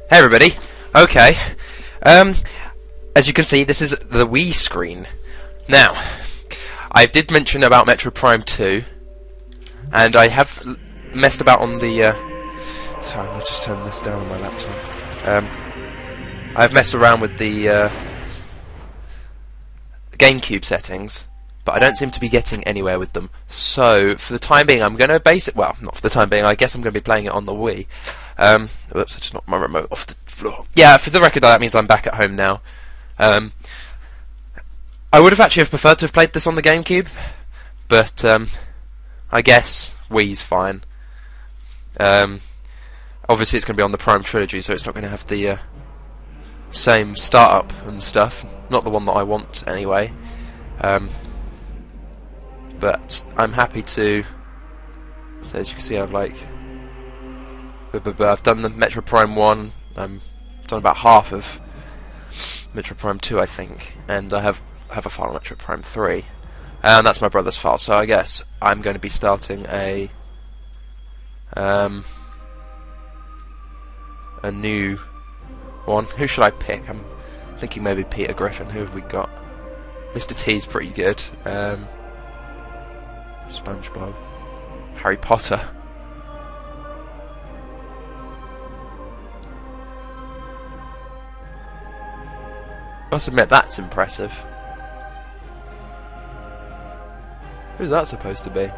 Hey everybody. Okay. As you can see, this is the Wii screen. Now, I did mention about Metroid Prime 2, and I have messed about on the. Sorry, I'll just turn this down on my laptop. I've messed around with the Gamecube settings, but I don't seem to be getting anywhere with them. So, for the time being, I'm going to base it. Well, not for the time being. I guess I'm going to be playing it on the Wii. Whoops, I just knocked my remote off the floor. Yeah, for the record, that means I'm back at home now. I would have actually preferred to have played this on the GameCube, but I guess Wii's fine. Obviously, it's going to be on the Prime Trilogy, so it's not going to have the same startup and stuff. Not the one that I want, anyway. But I'm happy to. So as you can see, I've done the Metroid Prime 1. I've done about half of Metroid Prime 2, I think, and I have a file on Metroid Prime 3, and that's my brother's file. So I guess I'm going to be starting a new one. Who should I pick? I'm thinking maybe Peter Griffin. Who have we got? Mr. T's pretty good. SpongeBob, Harry Potter. I must admit, that's impressive. Who's that supposed to be?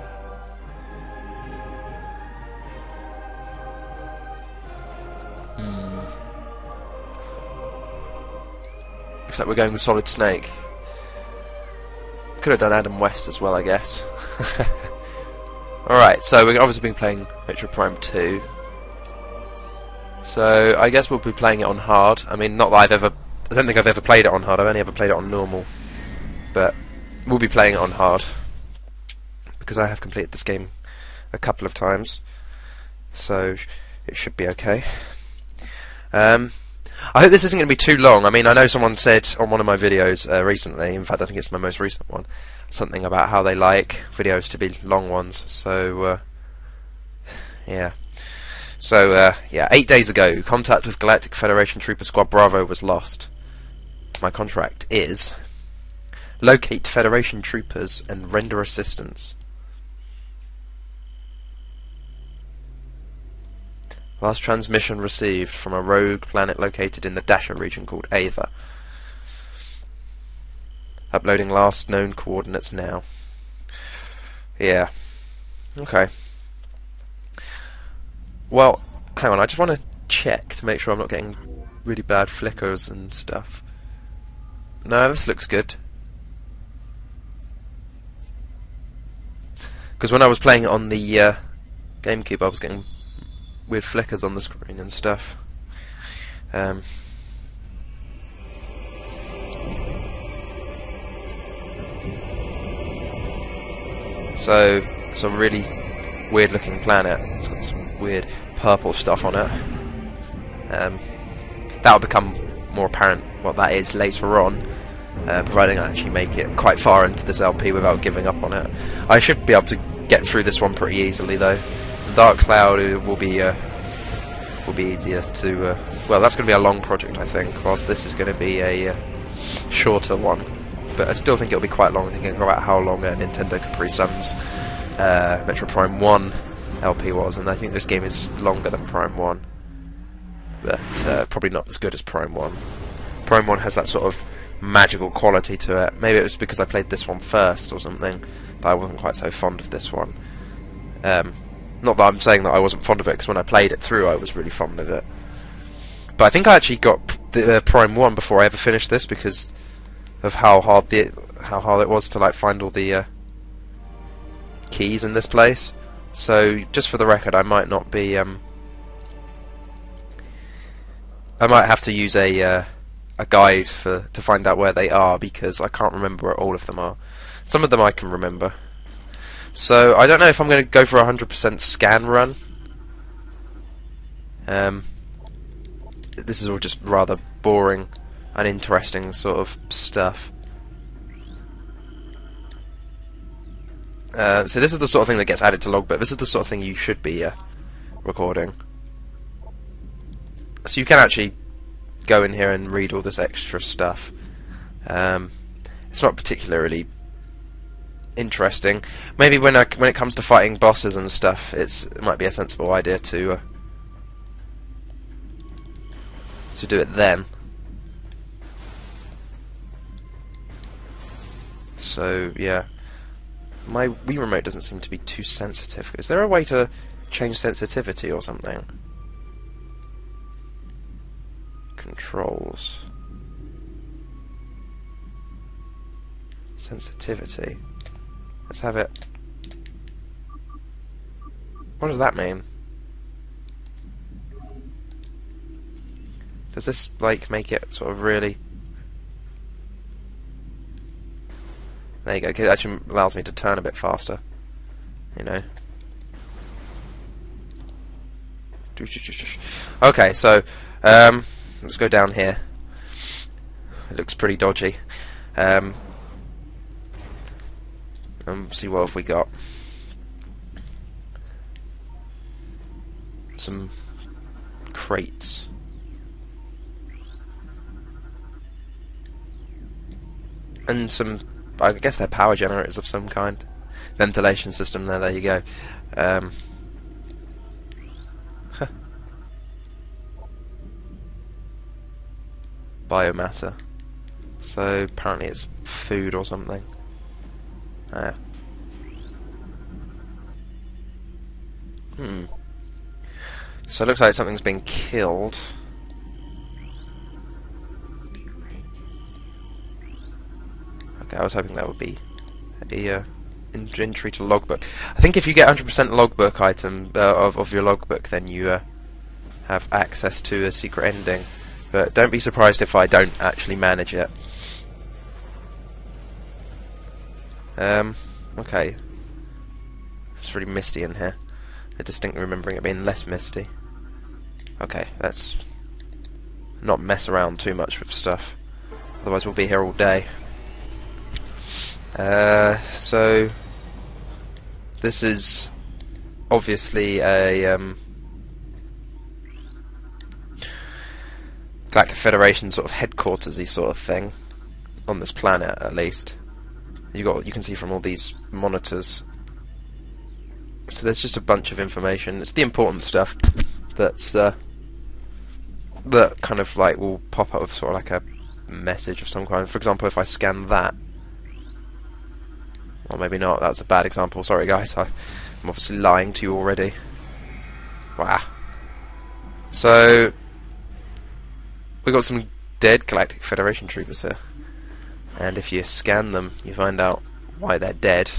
Looks like we're going with Solid Snake. Could have done Adam West as well, I guess. Alright, so we've obviously been playing Metroid Prime 2. So, I guess we'll be playing it on hard. I mean, not that I don't think I've ever played it on hard. I've only ever played it on normal. But we'll be playing it on hard, because I have completed this game a couple of times. So it should be okay. I hope this isn't going to be too long. I mean, I know someone said on one of my videos recently, in fact I think it's my most recent one, something about how they like videos to be long ones. So, yeah. So, yeah, 8 days ago, contact with Galactic Federation Trooper Squad Bravo was lost. My contract is locate Federation troopers and render assistance. Last transmission received from a rogue planet located in the Dasher region called Aether. Uploading last known coordinates now. Yeah. Okay. Well, hang on, I just want to check to make sure I'm not getting really bad flickers and stuff. No, this looks good. Because when I was playing it on the GameCube, I was getting weird flickers on the screen and stuff. So, it's a really weird looking planet. It's got some weird purple stuff on it. That'll become more apparent what that is later on, providing I actually make it quite far into this LP without giving up on it. I should be able to get through this one pretty easily, though. The Dark Cloud will be easier to. Well, that's going to be a long project, I think, whilst this is going to be a shorter one. But I still think it'll be quite long, thinking about how long Nintendo Capri Sun's Metroid Prime 1 LP was, and I think this game is longer than Prime 1. But probably not as good as Prime 1. Prime 1 has that sort of magical quality to it. Maybe it was because I played this one first or something, that I wasn't quite so fond of this one. Not that I'm saying that I wasn't fond of it, because when I played it through I was really fond of it. But I think I actually got the Prime 1 before I ever finished this, because of how hard it was to find all the keys in this place. So just for the record, I might not be I might have to use a guide to find out where they are, because I can't remember where all of them are. Some of them I can remember. So I don't know if I'm going to go for a 100% scan run. This is all just rather boring and interesting sort of stuff. So this is the sort of thing that gets added to logbook. This is the sort of thing you should be recording. So you can actually go in here and read all this extra stuff. It's not particularly interesting. Maybe when it comes to fighting bosses and stuff, it might be a sensible idea to do it then. So yeah, my Wii remote doesn't seem to be too sensitive. Is there a way to change sensitivity or something? Controls. Sensitivity. Let's have it. What does that mean? Does this, like, make it sort of really... There you go. It actually allows me to turn a bit faster. You know. Okay, so let's go down here. It looks pretty dodgy. And see what have we got. Some crates. And some, I guess they're power generators of some kind. Ventilation system there you go. Biomatter. So apparently it's food or something. So it looks like something's been killed. Okay, I was hoping that would be a entry to logbook. I think if you get 100% logbook item of your logbook, then you have access to a secret ending. But don't be surprised if I don't actually manage it. Okay. It's really misty in here. I distinctly remembering it being less misty. Okay, let's not mess around too much with stuff. Otherwise we'll be here all day. So this is obviously a Galactic Federation sort of headquarters-y sort of thing on this planet, at least. You can see from all these monitors. So there's just a bunch of information. It's the important stuff that's that kind of like will pop up with sort of like a message of some kind. For example, if I scan that, or maybe not. That's a bad example. Sorry, guys. I'm obviously lying to you already. Wow. So we got some dead Galactic Federation troopers here, and if you scan them, you find out why they're dead.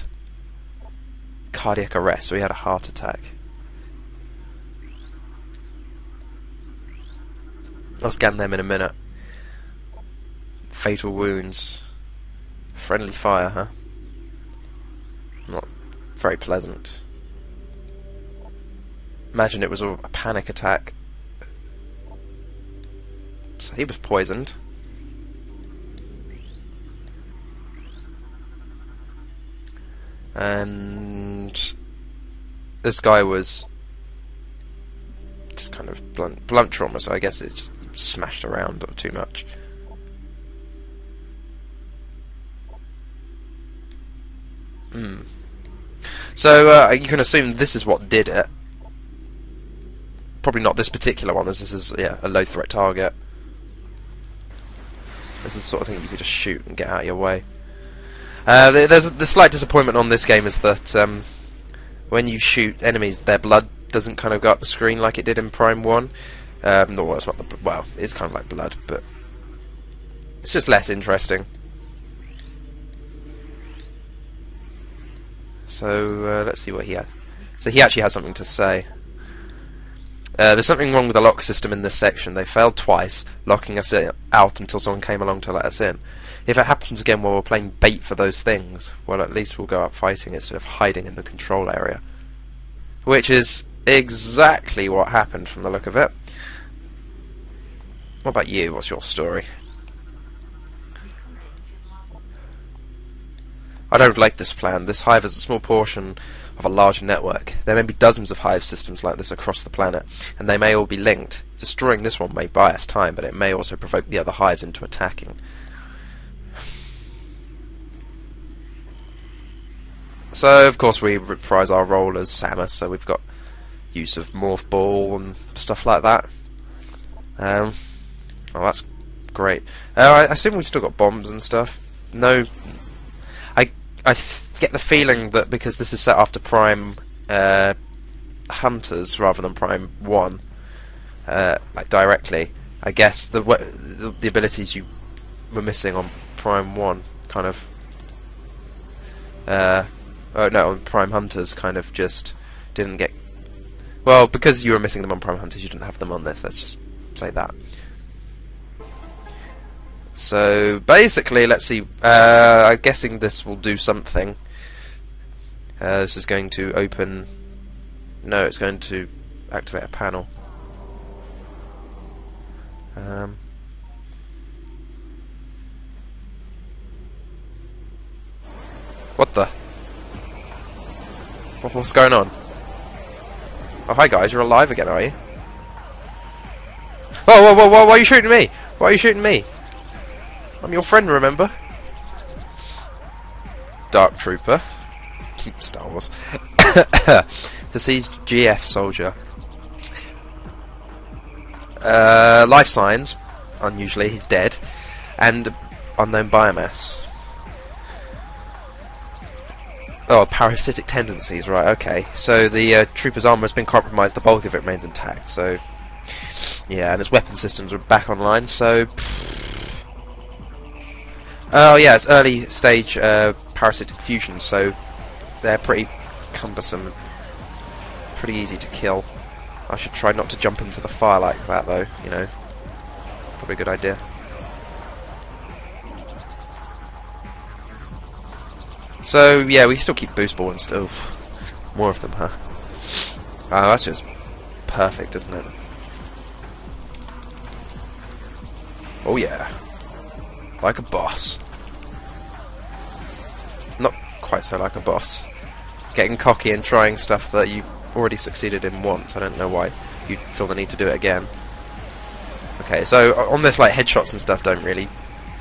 Cardiac arrest. So he had a heart attack. I'll scan them in a minute. Fatal wounds. Friendly fire, huh? Not very pleasant. Imagine it was a panic attack. So he was poisoned. And this guy was just kind of blunt trauma, so I guess it just smashed around too much. So you can assume this is what did it. Probably not this particular one, as this is a low threat target. This is the sort of thing you could just shoot and get out of your way. There's the slight disappointment on this game is that when you shoot enemies, their blood doesn't kind of go up the screen like it did in Prime 1. No, it's not well, it's kind of like blood, but it's just less interesting. So let's see what he had. So he actually has something to say. There's something wrong with the lock system in this section. They failed twice, locking us out until someone came along to let us in. If it happens again while we're playing bait for those things, well, at least we'll go out fighting instead of hiding in the control area. Which is exactly what happened from the look of it. What about you? What's your story? I don't like this plan. This hive has a small portion of a larger network. There may be dozens of hive systems like this across the planet, and they may all be linked. Destroying this one may buy us time, but it may also provoke the other hives into attacking. So, of course, we reprise our role as Samus, so we've got use of Morph Ball and stuff like that. Oh, that's great. I assume we've still got bombs and stuff. No, I get the feeling that because this is set after Prime Hunters rather than Prime 1, like directly, I guess the abilities you were missing on Prime 1 kind of... oh no, on Prime Hunters kind of just didn't get... Well, because you were missing them on Prime Hunters, you didn't have them on this, let's just say that. So, basically, let's see, I'm guessing this will do something. This is going to open... No, it's going to activate a panel. What the? What's going on? Oh, hi guys, you're alive again, are you? Whoa, whoa, whoa, whoa, why are you shooting me? Why are you shooting me? I'm your friend, remember? Dark Trooper. Star Wars. Deceased GF soldier. Life signs. Unusually, he's dead. And unknown biomass. Oh, parasitic tendencies, right, okay. So the trooper's armor has been compromised, the bulk of it remains intact, so... Yeah, and his weapon systems are back online, so... Oh yeah, it's early stage parasitic fusion, so they're pretty cumbersome, pretty easy to kill. I should try not to jump into the fire like that though, you know. Probably a good idea. So yeah, we still keep boost ball and stuff. More of them, huh? Oh, that's just perfect, isn't it? Oh yeah. Like a boss. Not quite so like a boss. Getting cocky and trying stuff that you've already succeeded in once. I don't know why you'd feel the need to do it again. Okay, so on this, like, headshots and stuff don't really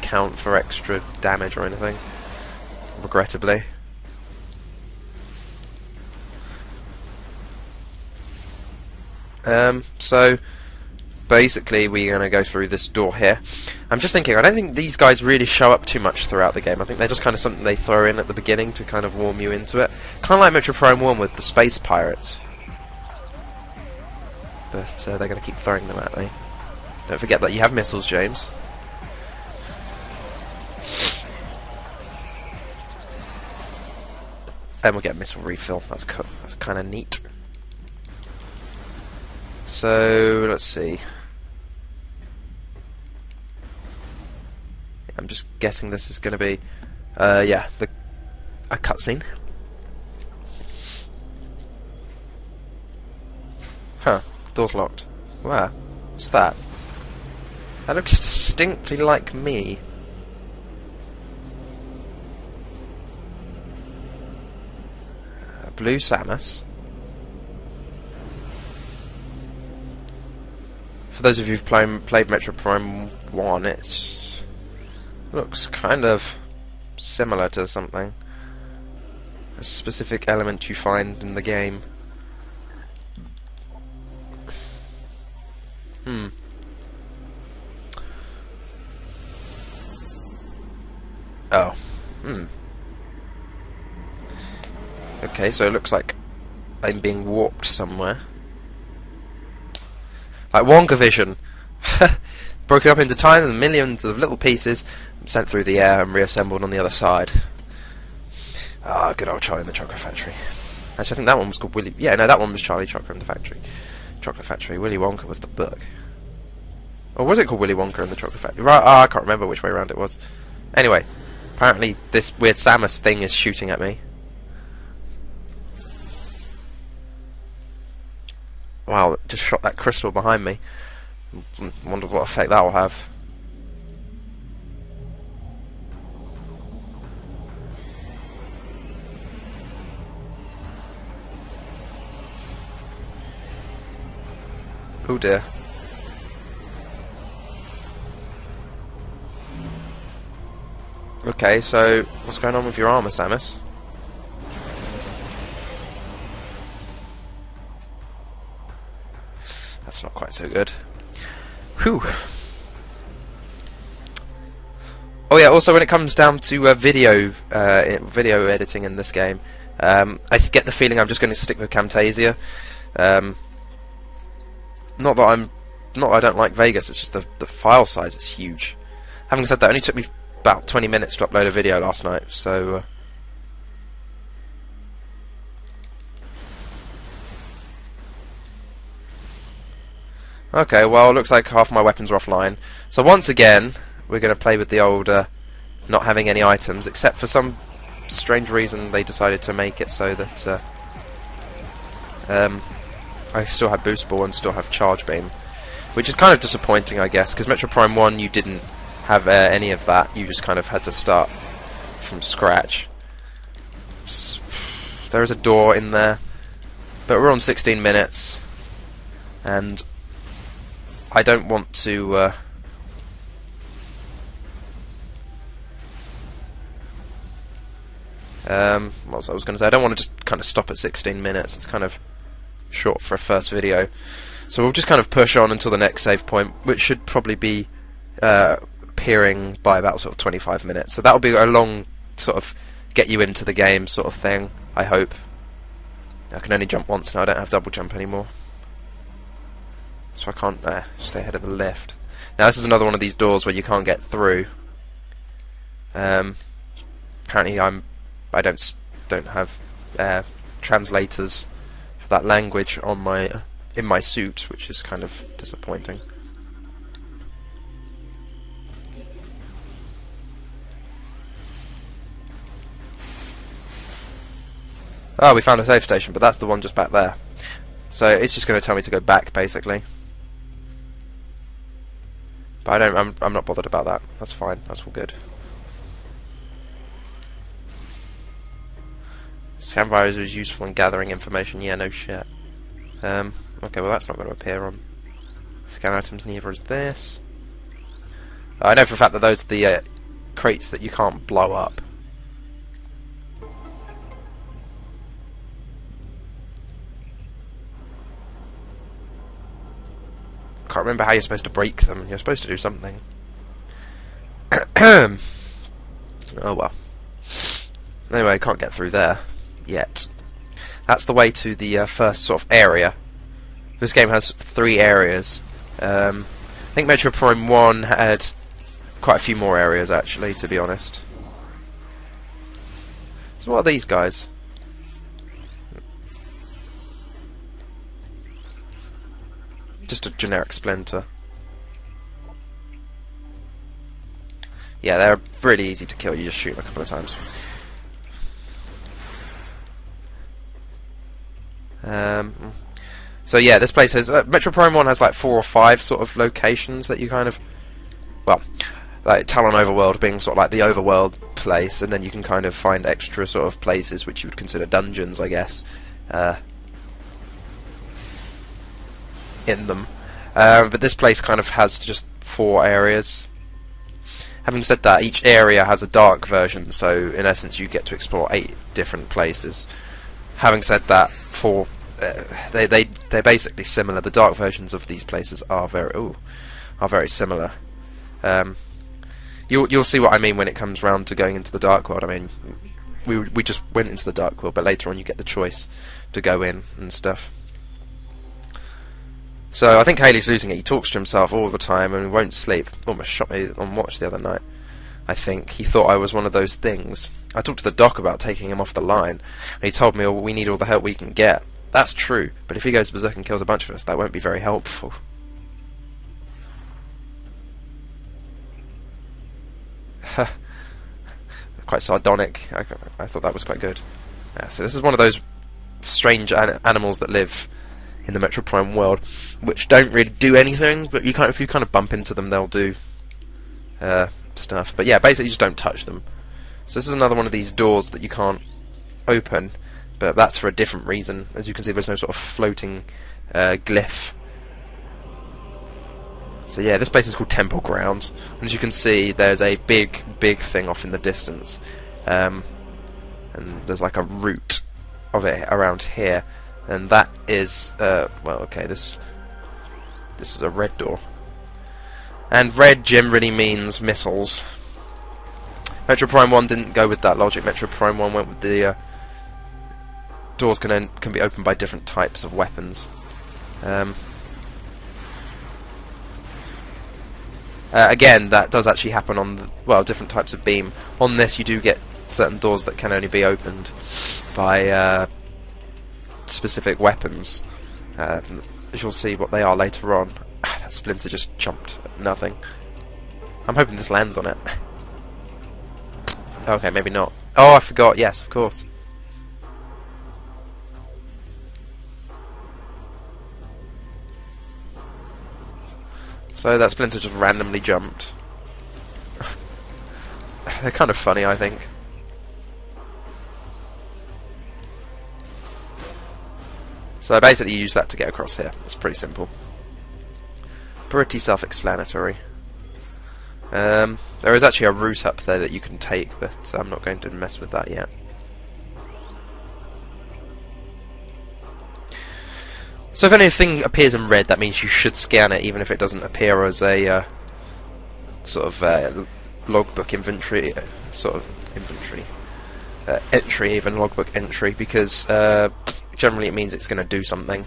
count for extra damage or anything. Regrettably. So basically we're going to go through this door here. I'm just thinking, I don't think these guys really show up too much throughout the game. I think they're just kind of something they throw in at the beginning to kind of warm you into it. Kind of like Metroid Prime 1 with the space pirates. But they're going to keep throwing them at me. Don't forget that you have missiles, James. And we'll get a missile refill. That's cool. That's kind of neat. So let's see. I'm just guessing this is going to be, yeah, a cutscene. Huh? Door's locked. Wow. What's that? That looks distinctly like me. Blue Samus. For those of you who've played Metroid Prime 1, it looks kind of similar to something. A specific element you find in the game. Oh. Okay, so it looks like I'm being warped somewhere. Like Wonka Vision. Broken up into tiny and millions of little pieces, sent through the air and reassembled on the other side. Ah, good old Charlie in the Chocolate Factory. Actually, I think that one was called Willy... Yeah, no, that one was Charlie Chocolate in the Factory. Chocolate Factory. Willy Wonka was the book. Or was it called Willy Wonka and the Chocolate Factory? Right, I can't remember which way around it was. Anyway, apparently this weird Samus thing is shooting at me. Wow, it just shot that crystal behind me. Wonder what effect that will have. Oh dear. Okay, so what's going on with your armor, Samus? That's not quite so good. Whew. Oh yeah, also when it comes down to video editing in this game, I get the feeling I'm just going to stick with Camtasia. Not that I don't like Vegas, it's just the file size is huge. Having said that, it only took me about 20 minutes to upload a video last night, so... Okay, well, looks like half my weapons are offline. So once again, we're going to play with the old not having any items, except for some strange reason they decided to make it so that I still have Boost Ball and still have Charge Beam, which is kind of disappointing, I guess, because Metroid Prime 1 you didn't have any of that. You just kind of had to start from scratch. There is a door in there, but we're on 16 minutes, and I don't want to... what was I going to say? I don't want to just kind of stop at 16 minutes. It's kind of short for a first video. So we'll just kind of push on until the next save point, which should probably be appearing by about sort of 25 minutes. So that'll be a long sort of get you into the game sort of thing, I hope. I can only jump once now, I don't have double jump anymore. So I can't stay ahead of the lift. Now this is another one of these doors where you can't get through. Apparently I don't have translators for that language on in my suit, which is kind of disappointing. Oh, we found a save station, but that's the one just back there. So it's just going to tell me to go back, basically. But I'm not bothered about that. That's fine. That's all good. Scan virus is useful in gathering information. Yeah, no shit. Okay, well that's not going to appear on scan items. Neither is this. I know for a fact that those are the crates that you can't blow up. Can't remember how you're supposed to break them. You're supposed to do something. Oh well. Anyway, I can't get through there yet. That's the way to the first sort of area. This game has 3 areas. I think Metroid Prime 1 had quite a few more areas, actually, to be honest. So what are these guys? Just a generic splinter. Yeah, they're really easy to kill. You just shoot them a couple of times. So yeah, this place has Metroid Prime 1 has like 4 or 5 sort of locations that you kind of, well, like Talon Overworld being sort of like the overworld place, and then you can kind of find extra sort of places which you would consider dungeons, I guess, in them. But this place kind of has just 4 areas. Having said that, each area has a dark version, so in essence you get to explore 8 different places. Having said that, they're basically similar. The dark versions of these places are very similar. You'll see what I mean when it comes round to going into the dark world. I mean, we just went into the dark world, but later on you get the choice to go in and stuff. So I think Haley's losing it. He talks to himself all the time and won't sleep. Almost shot me on watch the other night. I think he thought I was one of those things. I talked to the doc about taking him off the line, and he told me, oh, we need all the help we can get. That's true, but if he goes berserk and kills a bunch of us, that won't be very helpful. Quite sardonic. I thought that was quite good. Yeah, so this is one of those strange animals that live in the Metroid Prime world, which don't really do anything, but if you kind of bump into them, they'll do stuff. But yeah, basically you just don't touch them. So this is another one of these doors that you can't open, but that's for a different reason. As you can see, there's no sort of floating glyph So yeah, this place is called Temple Grounds, and as you can see, there's a big thing off in the distance, and there's like a route of it around here, and that is well, okay, this is a red door, and red generally means missiles. Metroid Prime 1 didn't go with that logic. Metroid Prime 1 went with the doors can be opened by different types of weapons. Again, that does actually happen on different types of beam. On this, you do get certain doors that can only be opened by specific weapons. As you'll see what they are later on. That Splinter just jumped at nothing. I'm hoping this lands on it. Okay, maybe not. Oh, I forgot. Yes, of course. So that Splinter just randomly jumped. They're kind of funny, I think. So basically you use that to get across here. It's pretty simple. Pretty self-explanatory. There is actually a route up there that you can take, but I'm not going to mess with that yet. So if anything appears in red, that means you should scan it, even if it doesn't appear as a sort of logbook inventory, entry, even logbook entry, because generally it means it's going to do something.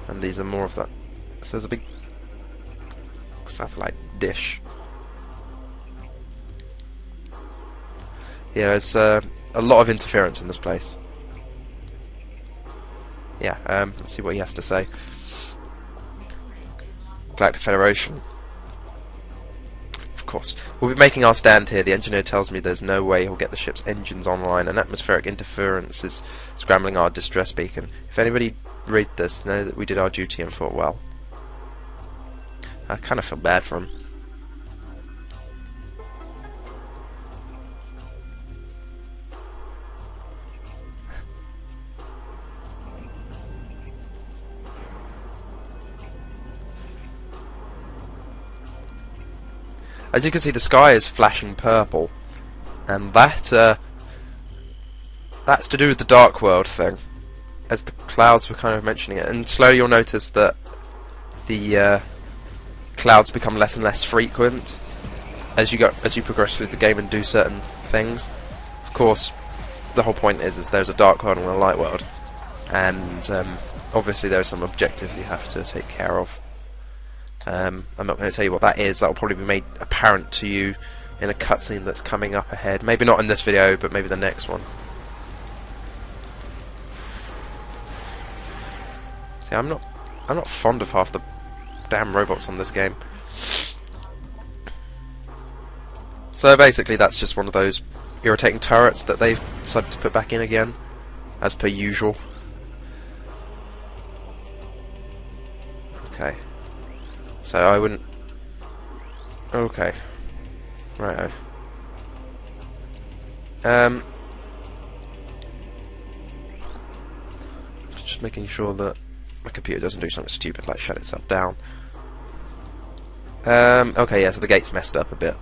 And these are more of that. So there's a big satellite dish. Yeah, there's a lot of interference in this place. Yeah, let's see what he has to say. Galactic Federation. Of course. We'll be making our stand here. The engineer tells me there's no way he'll get the ship's engines online, and atmospheric interference is scrambling our distress beacon. If anybody read this, know that we did our duty and fought well. I kind of feel bad for him. As you can see, the sky is flashing purple, and that's to do with the Dark World thing, as the clouds were kind of mentioning it. And slowly you'll notice that the clouds become less and less frequent as you progress through the game and do certain things. Of course, the whole point is there's a Dark World and a Light World, and obviously there are some objectives you have to take care of. I'm not going to tell you what that is. That will probably be made apparent to you in a cutscene that's coming up ahead. Maybe not in this video, but maybe the next one. See, I'm not fond of half the damn robots on this game. So basically, that's just one of those irritating turrets that they've decided to put back in again, as per usual. Okay. So I wouldn't... Okay. Righto. Just making sure that my computer doesn't do something stupid like shut itself down. Okay, yeah, so the gate's messed up a bit.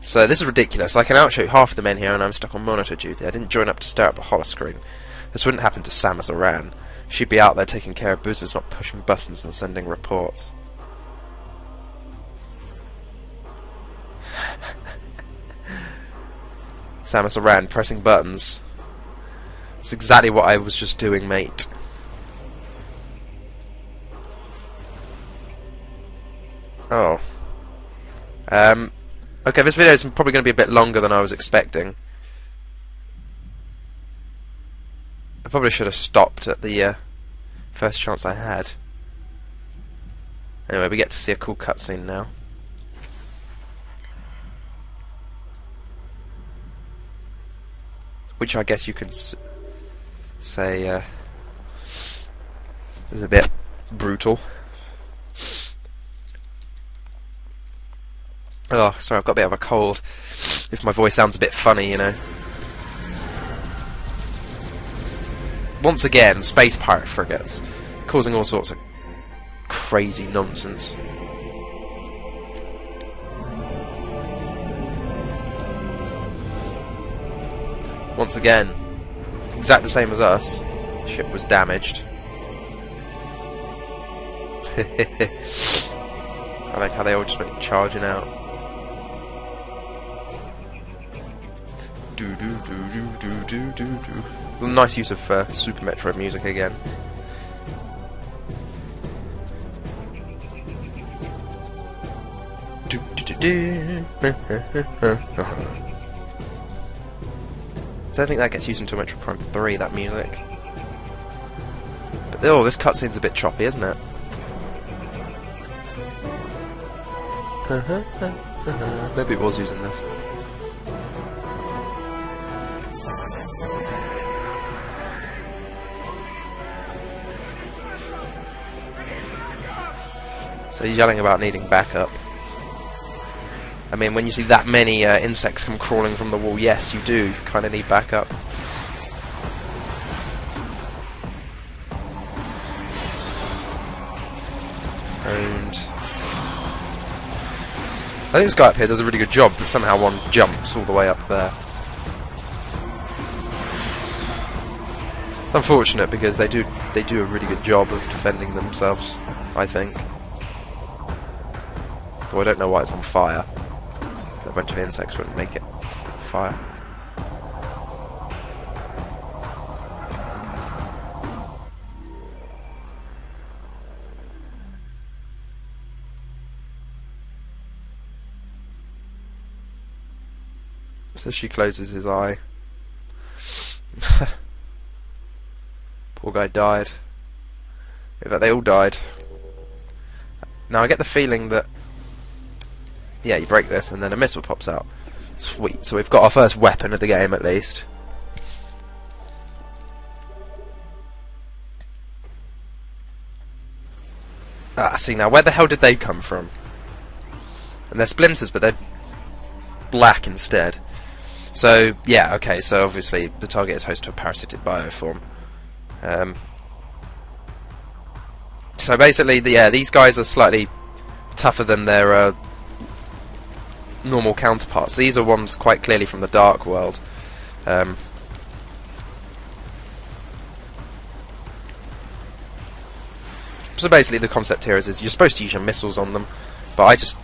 So this is ridiculous. I can outshoot half the men here and I'm stuck on monitor duty. I didn't join up to stare at the holoscreen. This wouldn't happen to Samus or Ran. She'd be out there taking care of business, not pushing buttons and sending reports. Samus or Ran pressing buttons. That's exactly what I was just doing, mate. Oh. Okay, this video is probably going to be a bit longer than I was expecting. I probably should have stopped at the first chance I had. Anyway, we get to see a cool cutscene now. Which I guess you could say is a bit brutal. Oh, sorry, I've got a bit of a cold. If my voice sounds a bit funny, you know. once again, space pirate frigates, causing all sorts of crazy nonsense. Once again, exactly the same as us, ship was damaged. I like how they all just went charging out. Do do do do do do do do. Nice use of Super Metroid music again. Do do do do. I don't think that gets used until Metroid Prime 3, that music. But oh, this cutscene's a bit choppy, isn't it? Maybe it was using this. So he's yelling about needing backup. I mean, when you see that many insects come crawling from the wall, yes, you do kind of need backup. And I think this guy up here does a really good job, but somehow one jumps all the way up there. It's unfortunate because they do a really good job of defending themselves, I think. Though I don't know why it's on fire. A bunch of insects wouldn't make it fire. So she closes his eye. Poor guy died. In fact, they all died. Now I get the feeling that, yeah, you break this and then a missile pops out. Sweet. So we've got our first weapon of the game at least. Ah, see now, where the hell did they come from? And they're splinters, but they're black instead. So, yeah, okay, so obviously the target is host to a parasitic bioform. So basically, yeah, these guys are slightly tougher than their normal counterparts. These are ones quite clearly from the Dark World. So basically the concept here is you're supposed to use your missiles on them, but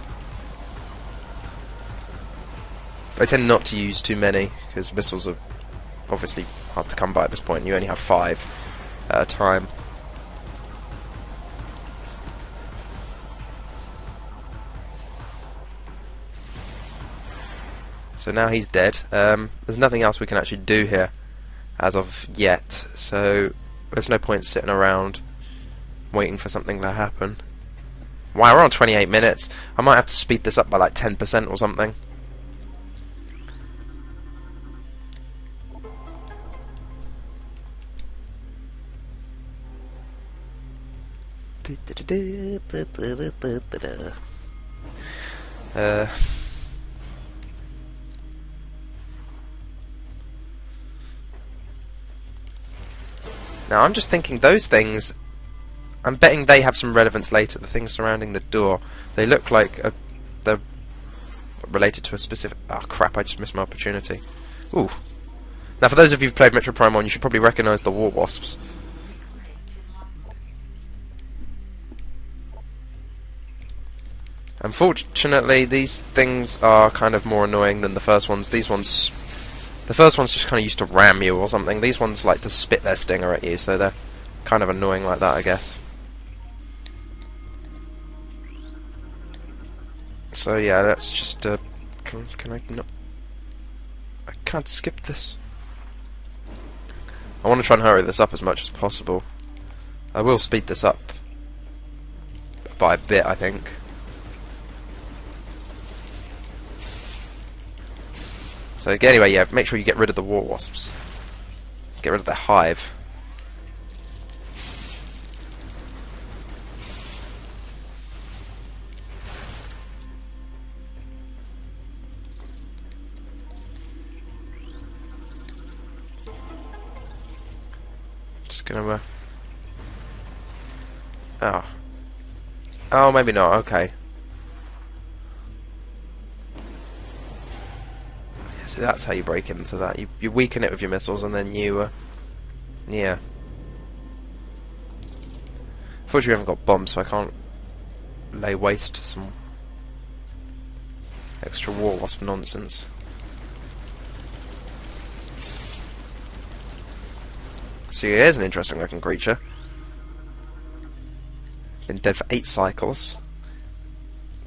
I tend not to use too many, because missiles are obviously hard to come by at this point. You only have 5 at a time. So now he's dead. There's nothing else we can actually do here as of yet, so there's no point sitting around waiting for something to happen. Wow, we're on 28 minutes. I might have to speed this up by like 10% or something. Now I'm just thinking those things, I'm betting they have some relevance later, the things surrounding the door. They look like they're related to a specific... Oh crap, I just missed my opportunity. Ooh. Now for those of you who've played Metroid Prime 1, you should probably recognise the war wasps. Unfortunately, these things are kind of more annoying than the first ones. The first ones just kind of used to ram you or something. These ones like to spit their stinger at you, so they're kind of annoying like that, I guess. So yeah, let's just can I not? I can't skip this. I want to try and hurry this up as much as possible. I will speed this up by a bit, I think. So anyway, yeah, make sure you get rid of the war wasps. Get rid of the hive. Just gonna... Oh. Oh, maybe not, okay. Yeah, so that's how you break into that. You weaken it with your missiles and then you... yeah. Unfortunately, we haven't got bombs, so I can't lay waste to some extra war wasp nonsense. So here's an interesting looking creature. Been dead for 8 cycles.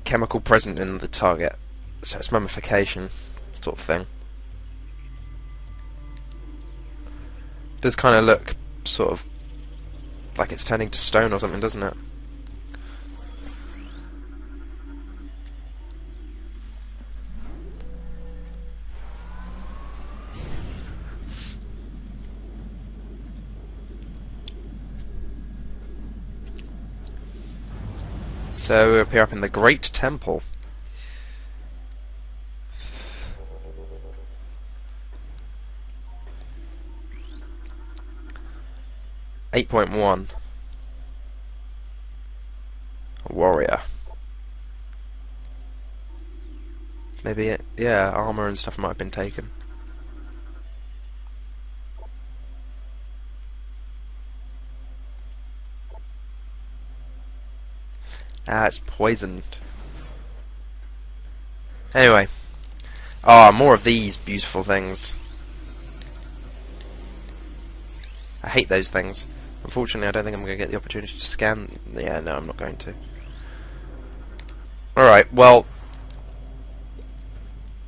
Chemical present in the target. So it's mummification sort of thing. Does kind of look sort of like it's turning to stone or something, doesn't it? So we appear up in the Great Temple. .1 a warrior. Maybe it, yeah, armor and stuff might have been taken. Ah, it's poisoned. Anyway. Ah, more of these beautiful things. I hate those things. Unfortunately, I don't think I'm going to get the opportunity to scan... yeah, no, I'm not going to. Alright, well...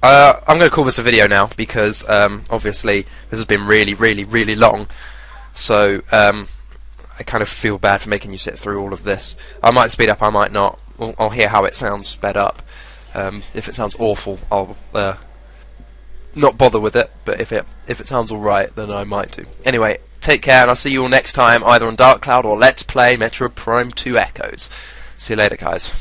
I'm going to call this a video now, because, obviously, this has been really, really, really long. So, I kind of feel bad for making you sit through all of this. I might speed up, I might not. I'll hear how it sounds sped up. If it sounds awful, I'll not bother with it. But if it sounds alright, then I might do. Anyway, take care, and I'll see you all next time, either on Dark Cloud or Let's Play Metroid Prime 2 Echoes. See you later, guys.